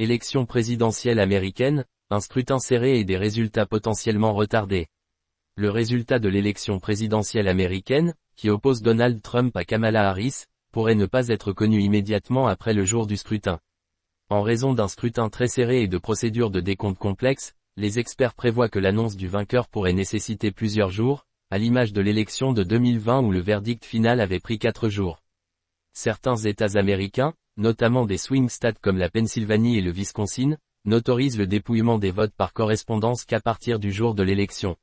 Élection présidentielle américaine, un scrutin serré et des résultats potentiellement retardés. Le résultat de l'élection présidentielle américaine, qui oppose Donald Trump à Kamala Harris, pourrait ne pas être connu immédiatement après le jour du scrutin. En raison d'un scrutin très serré et de procédures de décompte complexes, les experts prévoient que l'annonce du vainqueur pourrait nécessiter plusieurs jours, à l'image de l'élection de 2020 où le verdict final avait pris 4 jours. Certains États américains, notamment des swing states comme la Pennsylvanie et le Wisconsin, n'autorisent le dépouillement des votes par correspondance qu'à partir du jour de l'élection.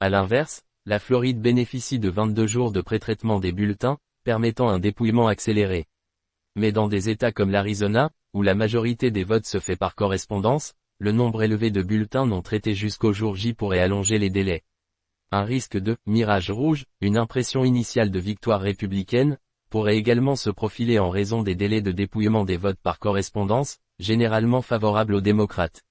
À l'inverse, la Floride bénéficie de 22 jours de pré-traitement des bulletins, permettant un dépouillement accéléré. Mais dans des États comme l'Arizona, où la majorité des votes se fait par correspondance, le nombre élevé de bulletins non traités jusqu'au jour J pourrait allonger les délais. Un risque de « mirage rouge », une impression initiale de victoire républicaine, pourrait également se profiler en raison des délais de dépouillement des votes par correspondance, généralement favorables aux démocrates.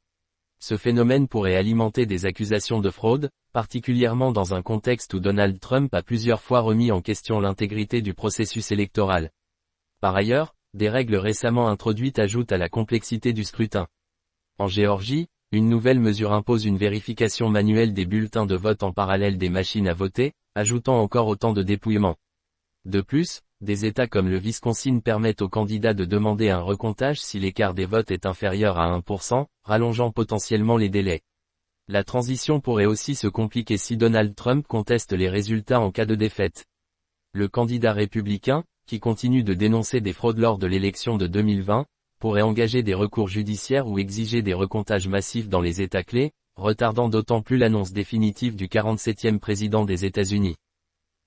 Ce phénomène pourrait alimenter des accusations de fraude, particulièrement dans un contexte où Donald Trump a plusieurs fois remis en question l'intégrité du processus électoral. Par ailleurs, des règles récemment introduites ajoutent à la complexité du scrutin. En Géorgie, une nouvelle mesure impose une vérification manuelle des bulletins de vote en parallèle des machines à voter, ajoutant encore autant de dépouillement. De plus, des États comme le Wisconsin permettent aux candidats de demander un recomptage si l'écart des votes est inférieur à 1%, rallongeant potentiellement les délais. La transition pourrait aussi se compliquer si Donald Trump conteste les résultats en cas de défaite. Le candidat républicain, qui continue de dénoncer des fraudes lors de l'élection de 2020, pourrait engager des recours judiciaires ou exiger des recomptages massifs dans les États clés, retardant d'autant plus l'annonce définitive du 47e président des États-Unis.